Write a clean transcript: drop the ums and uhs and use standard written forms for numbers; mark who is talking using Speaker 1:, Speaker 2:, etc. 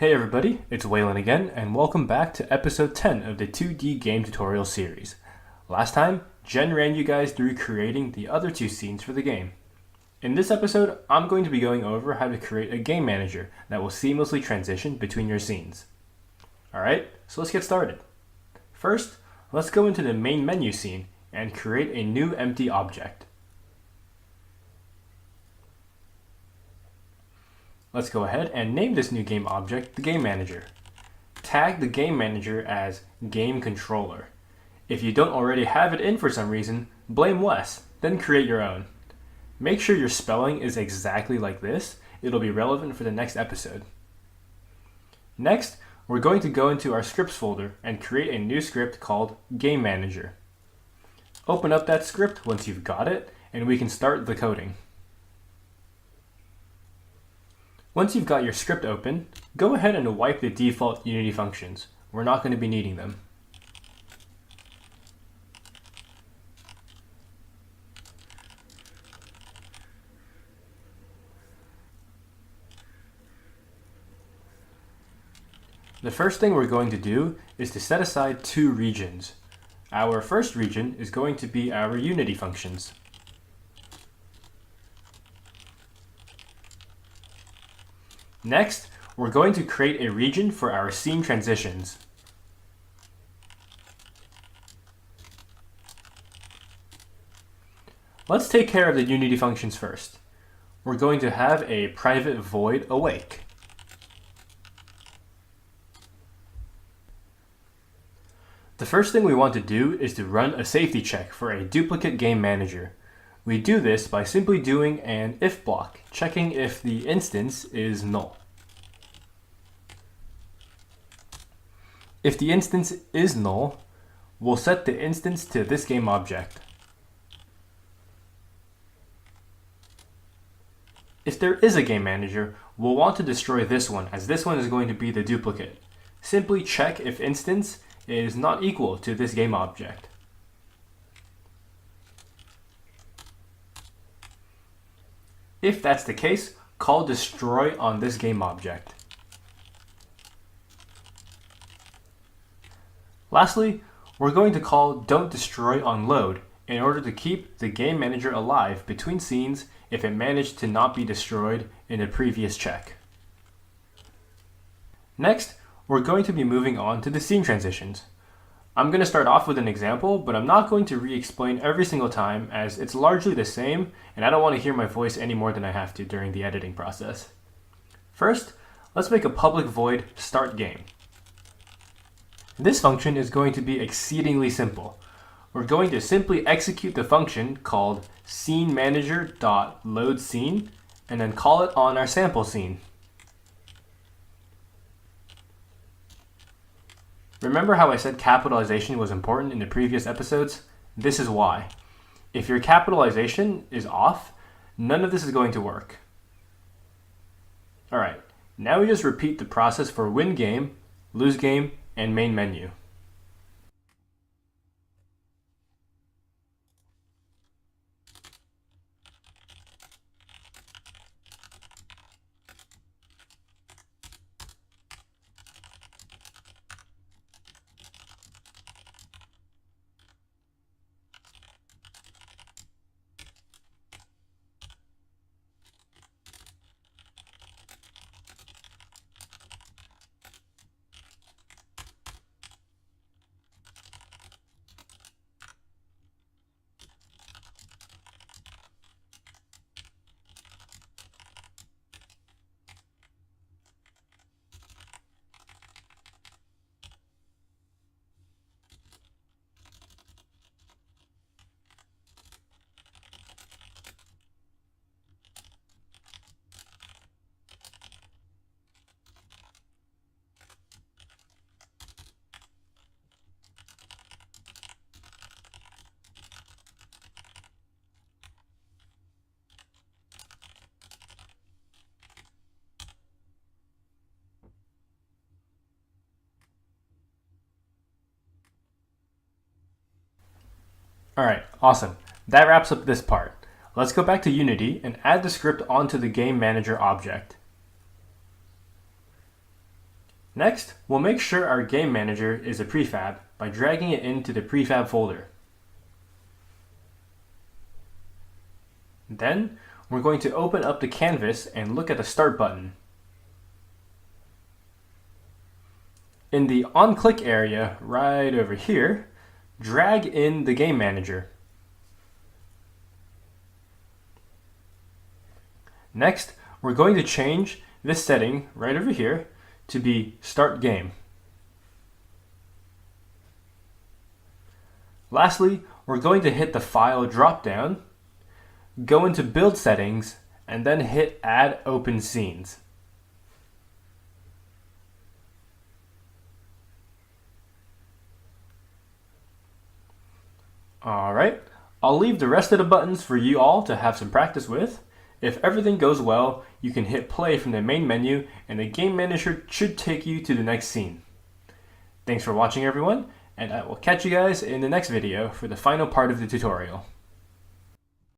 Speaker 1: Hey everybody, it's Waylon again, and welcome back to episode 10 of the 2D game tutorial series. Last time, Jen ran you guys through creating the other two scenes for the game. In this episode, I'm going to be going over how to create a game manager that will seamlessly transition between your scenes. Alright, so let's get started. First, let's go into the main menu scene and create a new empty object. Let's go ahead and name this new game object the Game Manager. Tag the Game Manager as Game Controller. If you don't already have it in for some reason, blame Wes, then create your own. Make sure your spelling is exactly like this, it'll be relevant for the next episode. Next, we're going to go into our scripts folder and create a new script called Game Manager. Open up that script once you've got it, and we can start the coding. Once you've got your script open, go ahead and wipe the default Unity functions. We're not going to be needing them. The first thing we're going to do is to set aside two regions. Our first region is going to be our Unity functions. Next, we're going to create a region for our scene transitions. Let's take care of the Unity functions first. We're going to have a private void awake. The first thing we want to do is to run a safety check for a duplicate game manager. We do this by simply doing an if block, checking if the instance is null. If the instance is null, we'll set the instance to this game object. If there is a game manager, we'll want to destroy this one, as this one is going to be the duplicate. Simply check if instance is not equal to this game object. If that's the case, call destroy on this game object. Lastly, we're going to call don't destroy on load in order to keep the game manager alive between scenes if it managed to not be destroyed in a previous check. Next, we're going to be moving on to the scene transitions. I'm going to start off with an example, but I'm not going to re-explain every single time as it's largely the same and I don't want to hear my voice any more than I have to during the editing process. First, let's make a public void start game. This function is going to be exceedingly simple. We're going to simply execute the function called sceneManager.loadScene and then call it on our sample scene. Remember how I said capitalization was important in the previous episodes? This is why. If your capitalization is off, none of this is going to work. Alright, now we just repeat the process for win game, lose game, and main menu. Alright, awesome. That wraps up this part. Let's go back to Unity and add the script onto the Game Manager object. Next, we'll make sure our game manager is a prefab by dragging it into the prefab folder. Then, we're going to open up the canvas and look at the Start button. In the on-click area right over here, drag in the game manager. Next, we're going to change this setting right over here to be Start Game. Lastly, we're going to hit the File drop-down, go into Build Settings, and then hit Add Open Scenes. Alright, I'll leave the rest of the buttons for you all to have some practice with. If everything goes well, you can hit play from the main menu and the game manager should take you to the next scene. Thanks for watching everyone, and I will catch you guys in the next video for the final part of the tutorial.